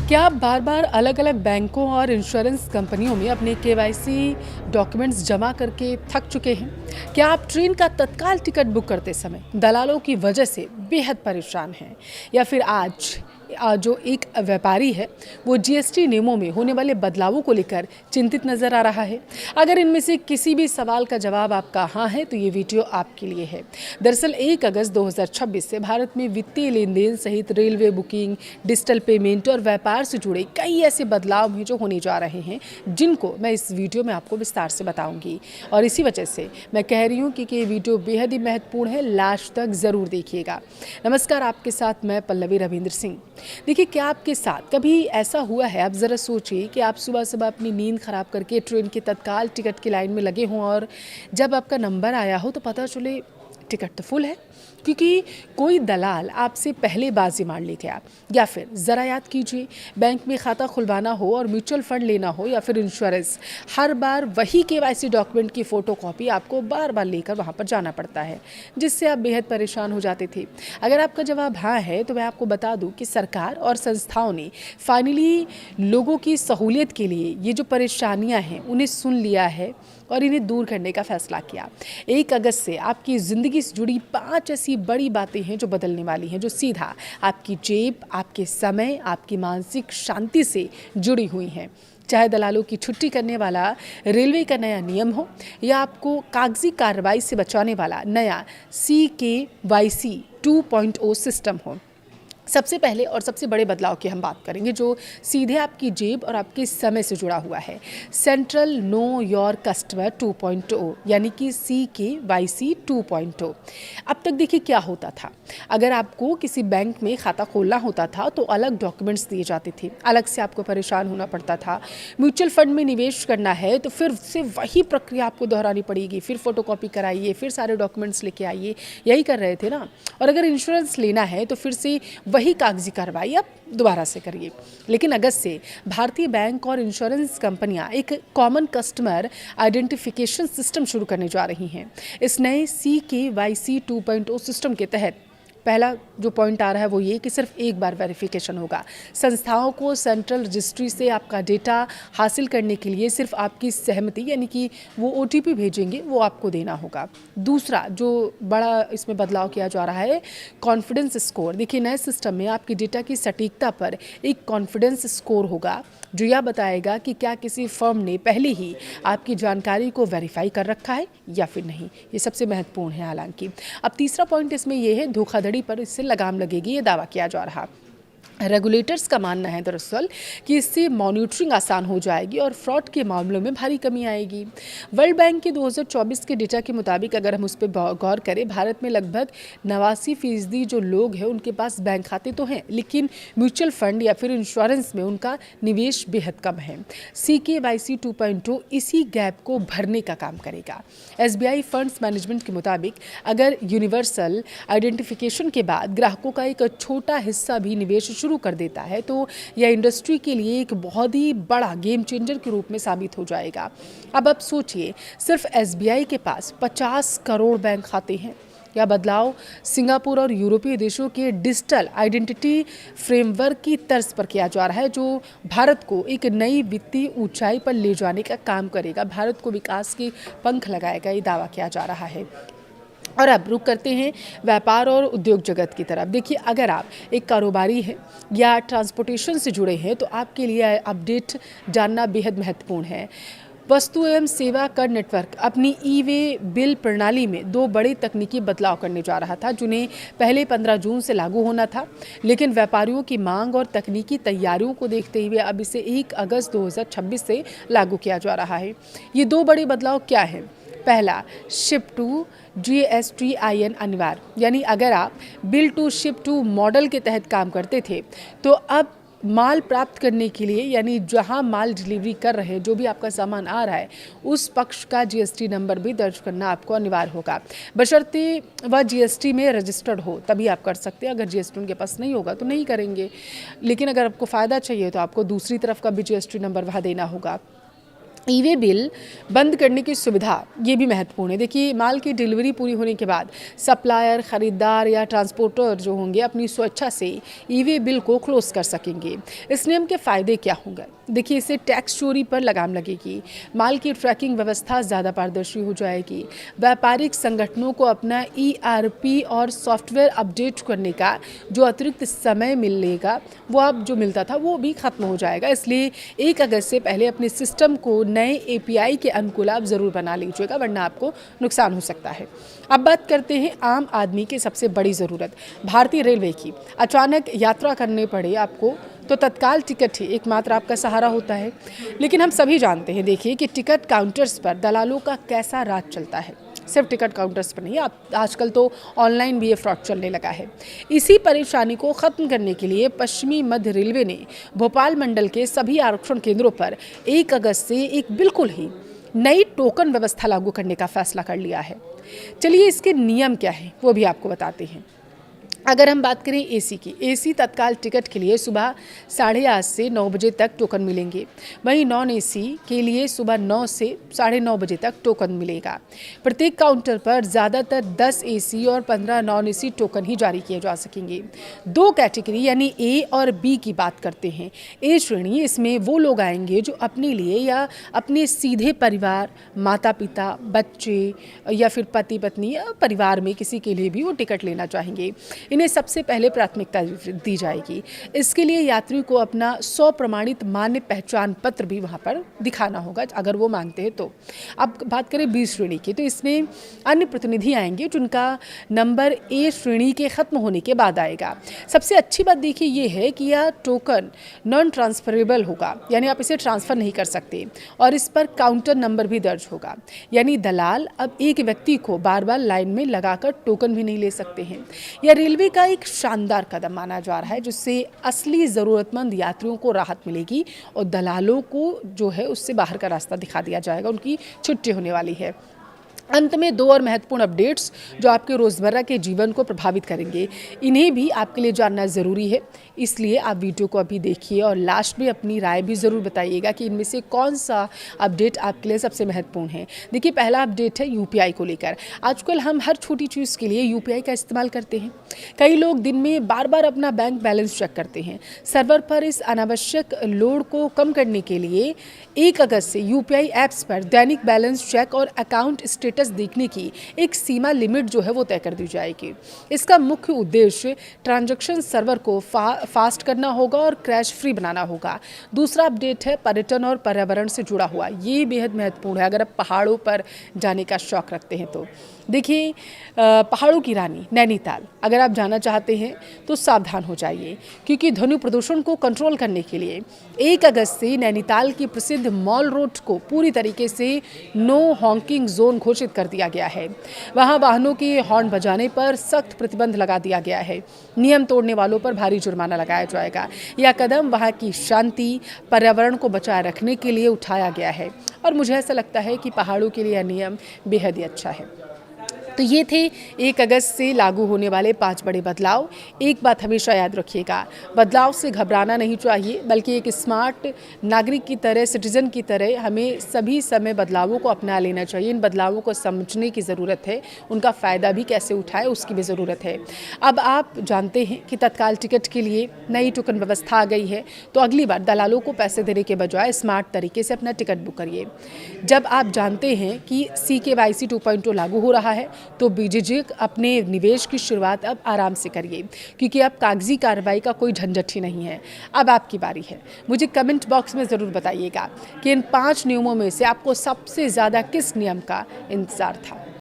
क्या आप बार-बार अलग-अलग बैंकों और इंश्योरेंस कंपनियों में अपने केवाईसी डॉक्यूमेंट्स जमा करके थक चुके हैं? क्या आप ट्रेन का तत्काल टिकट बुक करते समय दलालों की वजह से बेहद परेशान हैं? या फिर आज जो एक व्यापारी है वो जीएसटी नियमों में होने वाले बदलावों को लेकर चिंतित नजर आ रहा है? अगर इनमें से किसी भी सवाल का जवाब आपका हाँ है तो ये वीडियो आपके लिए है। दरअसल 1 अगस्त 2026 से भारत में वित्तीय लेन देन सहित रेलवे बुकिंग, डिजिटल पेमेंट और व्यापार से जुड़े कई ऐसे बदलाव हैं जो होने जा रहे हैं, जिनको मैं इस वीडियो में आपको विस्तार से बताऊंगी। और इसी वजह से मैं कह रही हूँ कि ये वीडियो बेहद ही महत्वपूर्ण है, लास्ट तक ज़रूर देखिएगा। नमस्कार, आपके साथ मैं पल्लवी रविंद्र सिंह। देखिए, क्या आपके साथ कभी ऐसा हुआ है? आप ज़रा सोचिए कि आप सुबह सुबह अपनी नींद खराब करके ट्रेन के तत्काल टिकट की लाइन में लगे हों और जब आपका नंबर आया हो तो पता चले टिकट तो फुल है, क्योंकि कोई दलाल आपसे पहले बाजी मार ले गया। या फिर ज़रा याद कीजिए, बैंक में खाता खुलवाना हो और म्यूचुअल फंड लेना हो या फिर इंश्योरेंस, हर बार वही केवाईसी डॉक्यूमेंट की फ़ोटोकॉपी आपको बार बार लेकर वहाँ पर जाना पड़ता है, जिससे आप बेहद परेशान हो जाते थे। अगर आपका जवाब हाँ है तो मैं आपको बता दूँ कि सरकार और संस्थाओं ने फाइनली लोगों की सहूलियत के लिए ये जो परेशानियाँ हैं उन्हें सुन लिया है और इन्हें दूर करने का फैसला किया। 1 अगस्त से आपकी ज़िंदगी से जुड़ी 5 ऐसी बड़ी बातें हैं जो बदलने वाली हैं, जो सीधा आपकी जेब, आपके समय, आपकी मानसिक शांति से जुड़ी हुई हैं। चाहे दलालों की छुट्टी करने वाला रेलवे का नया नियम हो या आपको कागजी कार्रवाई से बचाने वाला नया CKYC 2.0 सिस्टम हो। सबसे पहले और सबसे बड़े बदलाव की हम बात करेंगे जो सीधे आपकी जेब और आपके समय से जुड़ा हुआ है। सेंट्रल नो योर कस्टमर 2.0 यानी कि CKYC 2.0। अब तक देखिए क्या होता था, अगर आपको किसी बैंक में खाता खोलना होता था तो अलग डॉक्यूमेंट्स दिए जाते थे, अलग से आपको परेशान होना पड़ता था। म्यूचुअल फंड में निवेश करना है तो फिर से वही प्रक्रिया आपको दोहरानी पड़ेगी, फिर फोटोकॉपी कराइए, फिर सारे डॉक्यूमेंट्स लेके आइए, यही कर रहे थे ना। और अगर इंश्योरेंस लेना है तो फिर से वही कागजी कार्रवाई आप दोबारा से करिए। लेकिन अगस्त से भारतीय बैंक और इंश्योरेंस कंपनियां एक कॉमन कस्टमर आइडेंटिफिकेशन सिस्टम शुरू करने जा रही हैं। इस नए CKYC 2.0 सिस्टम के तहत पहला जो पॉइंट आ रहा है वो ये कि सिर्फ एक बार वेरिफिकेशन होगा। संस्थाओं को सेंट्रल रजिस्ट्री से आपका डेटा हासिल करने के लिए सिर्फ आपकी सहमति यानी कि वो OTP भेजेंगे, वो आपको देना होगा। दूसरा जो बड़ा इसमें बदलाव किया जा रहा है, कॉन्फिडेंस स्कोर। देखिए, नए सिस्टम में आपकी डेटा की सटीकता पर एक कॉन्फिडेंस स्कोर होगा जो यह बताएगा कि क्या किसी फर्म ने पहले ही आपकी जानकारी को वेरीफाई कर रखा है या फिर नहीं। ये सबसे महत्वपूर्ण है। हालांकि अब तीसरा पॉइंट इसमें यह है, धोखाधड़ी पर इससे लगाम लगेगी, ये दावा किया जा रहा। रेगुलेटर्स का मानना है दरअसल कि इससे मॉनिटरिंग आसान हो जाएगी और फ्रॉड के मामलों में भारी कमी आएगी। वर्ल्ड बैंक के 2024 के डेटा के मुताबिक अगर हम उस पर गौर करें, भारत में लगभग 89% जो लोग हैं उनके पास बैंक खाते तो हैं, लेकिन म्यूचुअल फंड या फिर इंश्योरेंस में उनका निवेश बेहद कम है। CKYC 2.0 इसी गैप को भरने का काम करेगा। SBI फंड्स मैनेजमेंट के मुताबिक अगर यूनिवर्सल आइडेंटिफिकेशन के बाद ग्राहकों का एक छोटा हिस्सा भी निवेश शुरू कर देता है तो यह इंडस्ट्री के लिए एक बहुत ही बड़ा गेम चेंजर के रूप में साबित हो जाएगा। अब आप सोचिए, सिर्फ SBI के पास 50 करोड़ बैंक खाते हैं। यह बदलाव सिंगापुर और यूरोपीय देशों के डिजिटल आइडेंटिटी फ्रेमवर्क की तर्ज पर किया जा रहा है, जो भारत को एक नई वित्तीय ऊंचाई पर ले जाने का काम करेगा, भारत को विकास के पंख लगाएगा, ये दावा किया जा रहा है। और अब रुक करते हैं व्यापार और उद्योग जगत की तरफ। देखिए, अगर आप एक कारोबारी हैं या ट्रांसपोर्टेशन से जुड़े हैं तो आपके लिए अपडेट जानना बेहद महत्वपूर्ण है। वस्तु एवं सेवा कर नेटवर्क अपनी ई-वे बिल प्रणाली में 2 बड़े तकनीकी बदलाव करने जा रहा था, जिन्हें पहले 15 जून से लागू होना था, लेकिन व्यापारियों की मांग और तकनीकी तैयारियों को देखते हुए अब इसे 1 अगस्त 2026 से लागू किया जा रहा है। ये 2 बड़े बदलाव क्या हैं? पहला, शिप टू GSTIN अनिवार्य, यानी अगर आप bill to ship to model के तहत काम करते थे तो अब माल प्राप्त करने के लिए, यानी जहां माल डिलीवरी कर रहे हैं, जो भी आपका सामान आ रहा है, उस पक्ष का GST नंबर भी दर्ज करना आपको अनिवार्य होगा, बशर्ते वह GST में रजिस्टर्ड हो, तभी आप कर सकते हैं। अगर GST उनके पास नहीं होगा तो नहीं करेंगे। लेकिन अगर आपको फ़ायदा चाहिए तो आपको दूसरी तरफ का भी GST नंबर वहाँ देना होगा। ई-वे बिल बंद करने की सुविधा ये भी महत्वपूर्ण है। देखिए, माल की डिलीवरी पूरी होने के बाद सप्लायर, खरीदार या ट्रांसपोर्टर जो होंगे अपनी स्वेच्छा से ई-वे बिल को क्लोज कर सकेंगे। इस नियम के फ़ायदे क्या होंगे? देखिए, इससे टैक्स चोरी पर लगाम लगेगी, माल की ट्रैकिंग व्यवस्था ज़्यादा पारदर्शी हो जाएगी, व्यापारिक संगठनों को अपना ERP और सॉफ्टवेयर अपडेट करने का जो अतिरिक्त समय मिलेगा वो अब जो मिलता था वो भी ख़त्म हो जाएगा। इसलिए 1 अगस्त से पहले अपने सिस्टम को नए API के अनुकूल आप ज़रूर बना लीजिएगा, वरना आपको नुकसान हो सकता है। अब बात करते हैं आम आदमी की सबसे बड़ी ज़रूरत भारतीय रेलवे की। अचानक यात्रा करने पड़े आपको तो तत्काल टिकट ही एकमात्र आपका सहारा होता है। लेकिन हम सभी जानते हैं, देखिए, कि टिकट काउंटर्स पर दलालों का कैसा राज चलता है। सिर्फ टिकट काउंटर्स पर नहीं, आप आजकल तो ऑनलाइन भी ये फ्रॉड चलने लगा है। इसी परेशानी को ख़त्म करने के लिए पश्चिमी मध्य रेलवे ने भोपाल मंडल के सभी आरक्षण केंद्रों पर 1 अगस्त से एक बिल्कुल ही नई टोकन व्यवस्था लागू करने का फैसला कर लिया है। चलिए, इसके नियम क्या है वो भी आपको बताते हैं। अगर हम बात करें एसी की, एसी तत्काल टिकट के लिए सुबह 8:30 से 9 बजे तक टोकन मिलेंगे। वहीं नॉन एसी के लिए सुबह 9 से 9:30 बजे तक टोकन मिलेगा। प्रत्येक काउंटर पर ज़्यादातर 10 एसी और 15 नॉन एसी टोकन ही जारी किए जा सकेंगे। 2 कैटेगरी यानी ए और बी की बात करते हैं। ए श्रेणी, इसमें वो लोग आएंगे जो अपने लिए या अपने सीधे परिवार, माता पिता, बच्चे या फिर पति पत्नी या परिवार में किसी के लिए भी वो टिकट लेना चाहेंगे। इन्हें सबसे पहले प्राथमिकता दी जाएगी। इसके लिए यात्री को अपना 100 प्रमाणित मान्य पहचान पत्र भी वहाँ पर दिखाना होगा अगर वो मांगते हैं तो। अब बात करें बी श्रेणी की, तो इसमें अन्य प्रतिनिधि आएंगे जिनका नंबर ए श्रेणी के ख़त्म होने के बाद आएगा। सबसे अच्छी बात देखिए ये है कि यह टोकन नॉन ट्रांसफरेबल होगा, यानी आप इसे ट्रांसफ़र नहीं कर सकते, और इस पर काउंटर नंबर भी दर्ज होगा। यानी दलाल अब एक व्यक्ति को बार बार लाइन में लगाकर टोकन भी नहीं ले सकते हैं। यह रेलवे का एक शानदार कदम माना जा रहा है, जिससे असली ज़रूरतमंद यात्रियों को राहत मिलेगी और दलालों को जो है उससे बाहर का रास्ता दिखा दिया जाएगा। उनकी छुट्टी होने वाली है। अंत में 2 और महत्वपूर्ण अपडेट्स जो आपके रोज़मर्रा के जीवन को प्रभावित करेंगे, इन्हें भी आपके लिए जानना ज़रूरी है। इसलिए आप वीडियो को अभी देखिए और लास्ट में अपनी राय भी ज़रूर बताइएगा कि इनमें से कौन सा अपडेट आपके लिए सबसे महत्वपूर्ण है। देखिए, पहला अपडेट है UPI को लेकर। आजकल हम हर छोटी चीज़ के लिए UPI का इस्तेमाल करते हैं। कई लोग दिन में बार बार अपना बैंक बैलेंस चेक करते हैं। सर्वर पर इस अनावश्यक लोड को कम करने के लिए 1 अगस्त से UPI ऐप्स पर दैनिक बैलेंस चेक और अकाउंट स्टेटस देखने की एक सीमा लिमिट जो है वो तय कर दी जाएगी। इसका मुख्य उद्देश्य ट्रांजैक्शन सर्वर को फास्ट करना होगा और क्रैश फ्री बनाना होगा। दूसरा अपडेट है पर्यटन और पर्यावरण से जुड़ा हुआ। ये बेहद महत्वपूर्ण है अगर आप पहाड़ों पर जाने का शौक रखते हैं तो। देखिए, पहाड़ों की रानी नैनीताल अगर आप जाना चाहते हैं तो सावधान हो जाइए, क्योंकि ध्वनि प्रदूषण को कंट्रोल करने के लिए 1 अगस्त से नैनीताल की प्रसिद्ध मॉल रोड को पूरी तरीके से नो हॉकिंग जोन घोषित कर दिया गया है। वहां वाहनों के हॉर्न बजाने पर सख्त प्रतिबंध लगा दिया गया है। नियम तोड़ने वालों पर भारी जुर्माना लगाया जाएगा। यह कदम वहां की शांति, पर्यावरण को बचाए रखने के लिए उठाया गया है और मुझे ऐसा लगता है कि पहाड़ों के लिए यह नियम बेहद ही अच्छा है। तो ये थे 1 अगस्त से लागू होने वाले 5 बड़े बदलाव। एक बात हमेशा याद रखिएगा, बदलाव से घबराना नहीं चाहिए, बल्कि एक स्मार्ट नागरिक की तरह, सिटीजन की तरह हमें सभी समय बदलावों को अपना लेना चाहिए। इन बदलावों को समझने की ज़रूरत है, उनका फ़ायदा भी कैसे उठाए उसकी भी ज़रूरत है। अब आप जानते हैं कि तत्काल टिकट के लिए नई टोकन व्यवस्था आ गई है, तो अगली बार दलालों को पैसे देने के बजाय स्मार्ट तरीके से अपना टिकट बुक करिए। जब आप जानते हैं कि CKYC 2.0 लागू हो रहा है, तो बीजीजिक अपने निवेश की शुरुआत अब आराम से करिए, क्योंकि अब कागजी कार्रवाई का कोई झंझट ही नहीं है। अब आपकी बारी है। मुझे कमेंट बॉक्स में ज़रूर बताइएगा कि इन 5 नियमों में से आपको सबसे ज़्यादा किस नियम का इंतज़ार था।